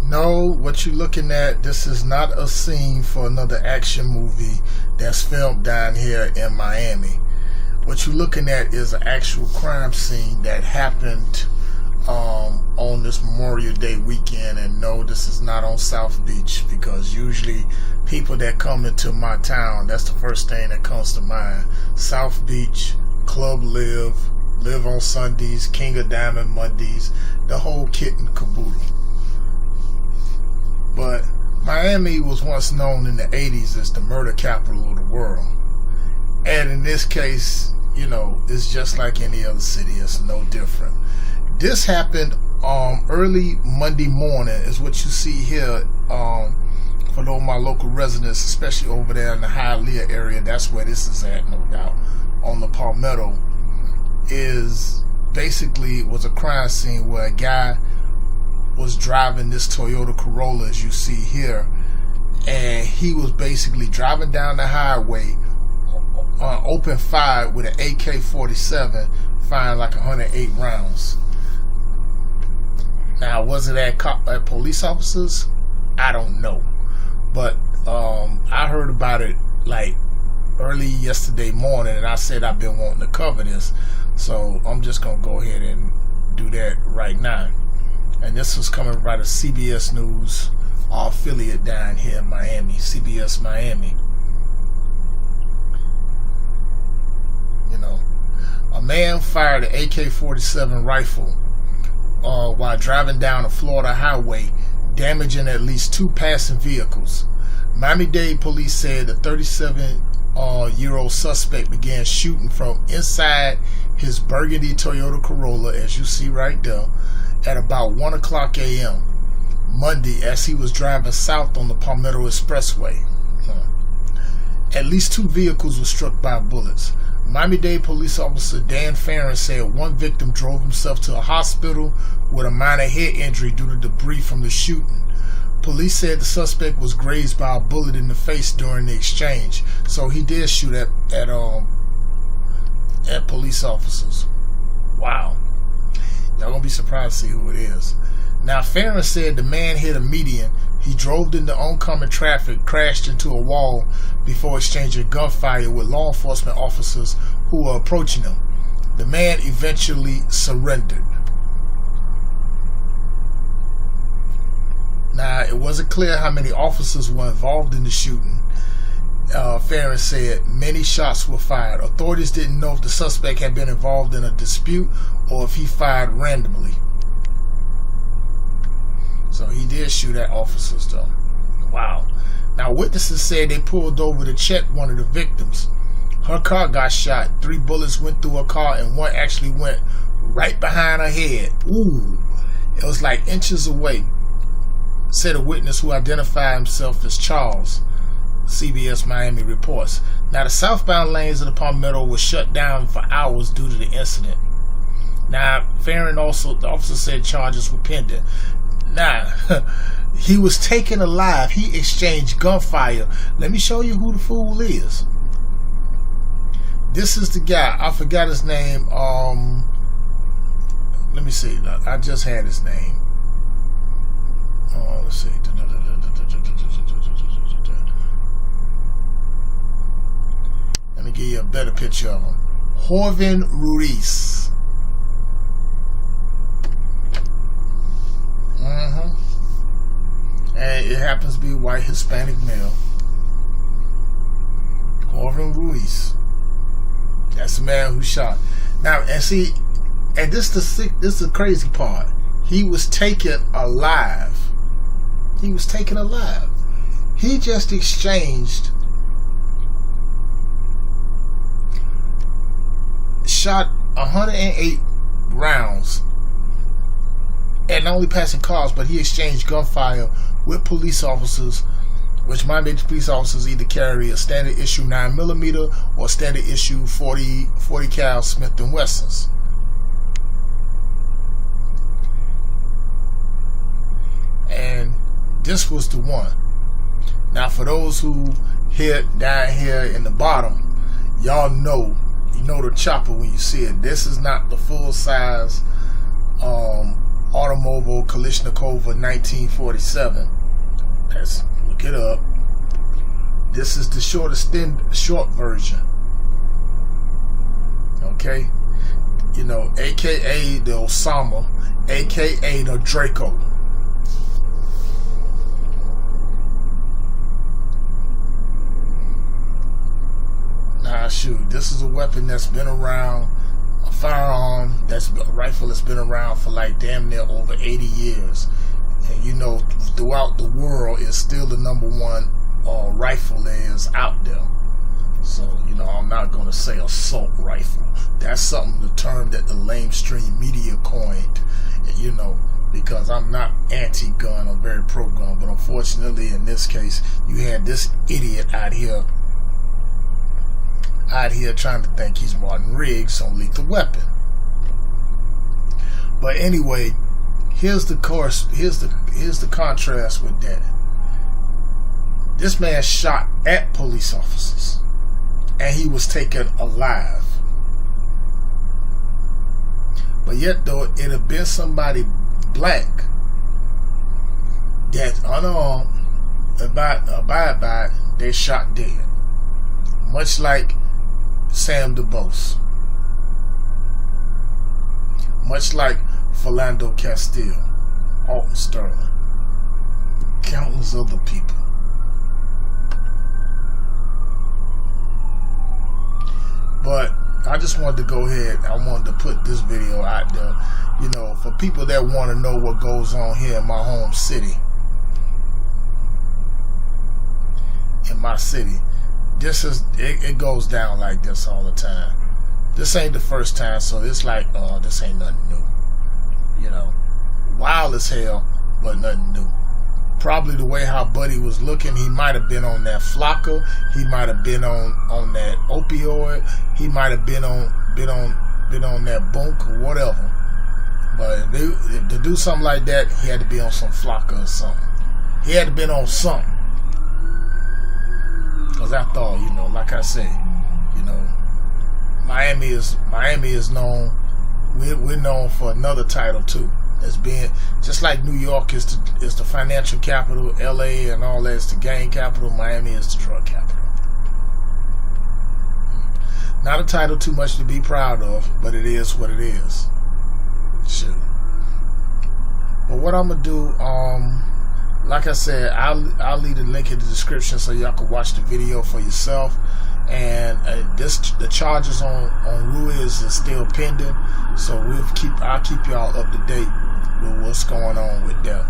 No, what you're looking at, this is not a scene for another action movie that's filmed down here in Miami. What you're looking at is an actual crime scene that happened on this Memorial Day weekend. And no, this is not on South Beach, because usually people that come into my town, that's the first thing that comes to mind. South Beach, Club Live on Sundays, King of Diamond Mondays, the whole kit and caboodle. But Miami was once known in the 80s as the murder capital of the world. And in this case, you know, it's just like any other city. It's no different. This happened early Monday morning, is what you see here. For those of my local residents, especially over there in the Hialeah area, that's where this is at, no doubt, on the Palmetto, is basically was a crime scene where a guy was driving this Toyota Corolla, as you see here, and he was basically driving down the highway, open fire with an AK-47, firing like 108 rounds. Now, was it at police officers? I don't know, but I heard about it like early yesterday morning, and I said I've been wanting to cover this, so I'm just gonna go ahead and do that right now. And this was coming right of CBS News, our affiliate down here in Miami, CBS Miami. You know, a man fired an AK-47 rifle while driving down a Florida highway, damaging at least 2 passing vehicles. Miami-Dade police said the 37-year-old suspect began shooting from inside his burgundy Toyota Corolla, as you see right there, at about 1 o'clock a.m. Monday as he was driving south on the Palmetto Expressway. At least 2 vehicles were struck by bullets. Miami-Dade police officer Dan Farron said one victim drove himself to a hospital with a minor head injury due to debris from the shooting. Police said the suspect was grazed by a bullet in the face during the exchange, so he did shoot at police officers. Wow. Y'all gonna be surprised to see who it is. Now, Farron said the man hit a median. He drove into oncoming traffic, crashed into a wall before exchanging gunfire with law enforcement officers who were approaching him. The man eventually surrendered. Now, it wasn't clear how many officers were involved in the shooting. Farron said many shots were fired. Authorities didn't know if the suspect had been involved in a dispute or if he fired randomly. So he did shoot at officers, though. Wow. Now, witnesses said they pulled over to check one of the victims. Her car got shot. 3 bullets went through her car, and one actually went right behind her head. Ooh. It was like inches away, said a witness who identified himself as Charles. CBS Miami reports. Now, the southbound lanes of the Palmetto were shut down for hours due to the incident. Now, Farron the officer said charges were pending. Now, he was taken alive. He exchanged gunfire. Let me show you who the fool is. This is the guy. I forgot his name. Let me see. I just had his name. Let's see. Let me give you a better picture of him. Jorvin Ruiz. And it happens to be a white Hispanic male. Jorvin Ruiz. That's the man who shot. Now, and see, and this is the crazy part. He was taken alive. He was taken alive. He just exchanged, shot 108 rounds and not only passing cars, but he exchanged gunfire with police officers, which Miami police officers either carry a standard issue 9mm or standard issue 40 cal Smith & Wessons. And this was the one. Now, for those who hit down here in the bottom, y'all know, you know the chopper when you see it. This is not the full size Automobile Kalashnikova 1947. Let's look it up. This is the short version. Okay, you know, AKA the Osama, AKA the Draco. Nah, shoot, this is a weapon that's been around, a firearm, a rifle that's been around for like damn near over 80 years. And you know, throughout the world, it's still the #1 rifle that is out there. So, you know, I'm not going to say assault rifle. That's something, the term that the lamestream media coined, you know, because I'm not anti-gun, I'm very pro-gun. But unfortunately, in this case, you had this idiot out here trying to think he's Martin Riggs on Lethal Weapon. But anyway, here's the contrast with that. This man shot at police officers, and he was taken alive. But yet, though, it had been somebody black that unarmed, abide by it, they shot dead. Much like Sam DuBose. Much like Philando Castile, Alton Sterling, countless other people. But I just wanted to go ahead, I wanted to put this video out there, you know, for people that want to know what goes on here in my home city. In my city. This is, it goes down like this all the time. This ain't the first time, so it's like, this ain't nothing new. You know, wild as hell, but nothing new. Probably the way how Buddy was looking, he might have been on that flocka, he might have been on that opioid, he might have been on that bunk or whatever. But to do something like that, he had to be on some flocka or something. He had to been on something. Because I thought, you know, like I said, you know, Miami is known. We're known for another title too. As being just like New York is the financial capital, LA and all that is the gang capital, Miami is the drug capital. Not a title too much to be proud of, but it is what it is. Shoot. But what I'm gonna do, like I said, I'll leave a link in the description so y'all can watch the video for yourself. And the charges on Ruiz is still pending, so I'll keep y'all up to date with what's going on with that.